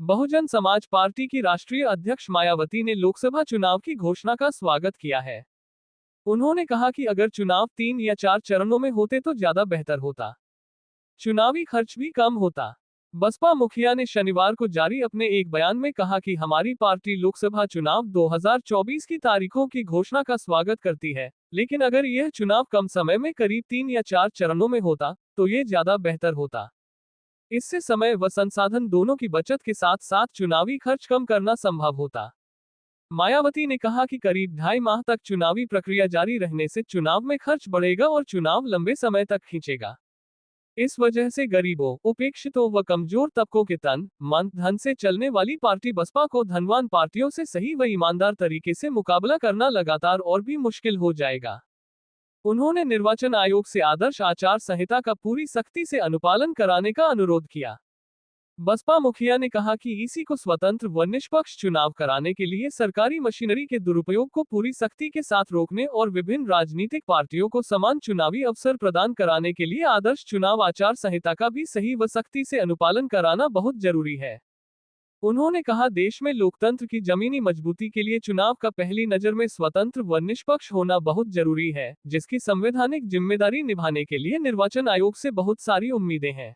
Bahujan Samaj party की राष्ट्रीय अध्यक्ष मायावती ने लोकसभा चुनाव की घोषणा का स्वागत किया है। उन्होंने कहा कि अगर चुनाव 3 या 4 चरणों में होते तो ज्यादा बेहतर होता, चुनावी खर्च भी कम होता। बसपा मुखिया ने शनिवार को जारी अपने एक बयान में कहा कि हमारी पार्टी लोकसभा चुनाव 2024 की तारीखों की घोषणा का स्वागत करती है, लेकिन अगर यह चुनाव कम समय में करीब 3 या 4 चरणों में होता तो ये ज्यादा बेहतर होता। इससे समय व संसाधन दोनों की बचत के साथ साथ चुनावी खर्च कम करना संभव होता। मायावती ने कहा कि करीब 2.5 माह तक चुनावी प्रक्रिया जारी रहने से चुनाव में खर्च बढ़ेगा और चुनाव लंबे समय तक खींचेगा। इस वजह से गरीबों, उपेक्षितों व कमजोर तबकों के तन, मन, धन से चलने वाली पार्टी बसपा को धनवान पार्टियों से सही व ईमानदार तरीके से मुकाबला करना लगातार और भी मुश्किल हो जाएगा। उन्होंने निर्वाचन आयोग से आदर्श आचार संहिता का पूरी सख्ती से अनुपालन कराने का अनुरोध किया। बसपा मुखिया ने कहा कि ईसी को स्वतंत्र व निष्पक्ष चुनाव कराने के लिए सरकारी मशीनरी के दुरुपयोग को पूरी सख्ती के साथ रोकने और विभिन्न राजनीतिक पार्टियों को समान चुनावी अवसर प्रदान कराने के लिए आदर्श चुनाव आचार संहिता का भी सही व सख्ती से अनुपालन कराना बहुत जरूरी है। उन्होंने कहा, देश में लोकतंत्र की जमीनी मजबूती के लिए चुनाव का पहली नजर में स्वतंत्र व निष्पक्ष होना बहुत जरूरी है, जिसकी संवैधानिक जिम्मेदारी निभाने के लिए निर्वाचन आयोग से बहुत सारी उम्मीदें हैं।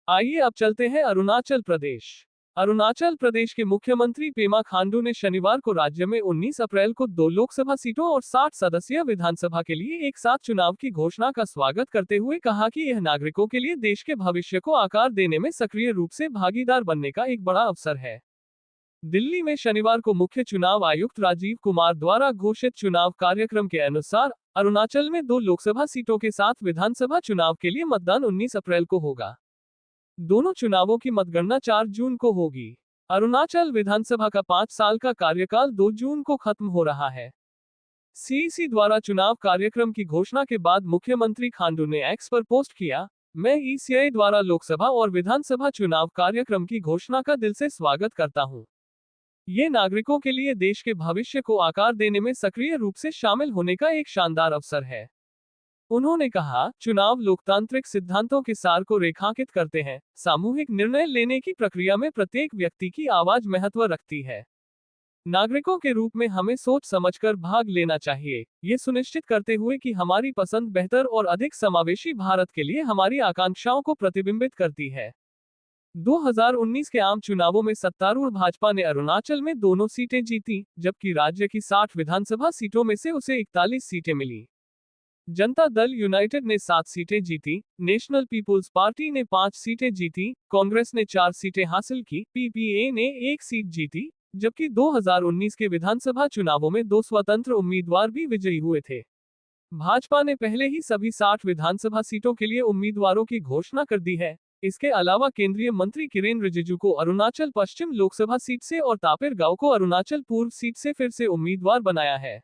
आइए अब चलते हैं अरुणाचल प्रदेश। अरुणाचल प्रदेश के मुख्यमंत्री पेमा खांडू ने शनिवार को राज्य में 19 अप्रैल को 2 लोकसभा सीटों और 60 सदस्यीय विधानसभा के लिए एक साथ चुनाव की घोषणा का स्वागत करते हुए कहा कि यह नागरिकों के लिए देश के भविष्य को आकार देने में सक्रिय रूप से भागीदार बनने का एक बड़ा अवसर है। दिल्ली में शनिवार को मुख्य चुनाव आयुक्त राजीव कुमार द्वारा घोषित चुनाव कार्यक्रम के अनुसार अरुणाचल में 2 लोकसभा सीटों के साथ विधानसभा चुनाव के लिए मतदान 19 अप्रैल को होगा। दोनों चुनावों की मतगणना 4 जून को होगी। अरुणाचल विधानसभा का 5 साल का कार्यकाल 2 जून को खत्म हो रहा है। सीईसी द्वारा चुनाव कार्यक्रम की घोषणा के बाद मुख्यमंत्री खांडू ने एक्स पर पोस्ट किया, मैं ईसीआई द्वारा लोकसभा और विधानसभा चुनाव कार्यक्रम की घोषणा का दिल से स्वागत करता हूं। ये नागरिकों के लिए देश के भविष्य को आकार देने में सक्रिय रूप से शामिल होने का एक शानदार अवसर है। उन्होंने कहा, चुनाव लोकतांत्रिक सिद्धांतों के सार को रेखांकित करते हैं। सामूहिक निर्णय लेने की प्रक्रिया में प्रत्येक व्यक्ति की आवाज महत्व रखती है। नागरिकों के रूप में हमें सोच समझकर भाग लेना चाहिए, ये सुनिश्चित करते हुए कि हमारी पसंद बेहतर और अधिक समावेशी भारत के लिए हमारी आकांक्षाओं को प्रतिबिंबित करती है। 2019 के आम चुनावों में सत्तारूढ़ भाजपा ने अरुणाचल में दोनों सीटें जीती, जबकि राज्य की 60 विधानसभा सीटों में से उसे 41 सीटें मिली। जनता दल यूनाइटेड ने 7 सीटें जीती, नेशनल पीपुल्स पार्टी ने 5 सीटें जीती, कांग्रेस ने 4 सीटें हासिल की, पीपीए ने 1 सीट जीती, जबकि 2019 के विधानसभा चुनावों में 2 स्वतंत्र उम्मीदवार भी विजयी हुए थे। भाजपा ने पहले ही सभी 60 विधानसभा सीटों के लिए उम्मीदवारों की घोषणा कर दी है। इसके अलावा केंद्रीय मंत्री किरेन रिजिजू को अरुणाचल पश्चिम लोकसभा सीट से और तापिर गांव को अरुणाचल पूर्व सीट से फिर से उम्मीदवार बनाया है।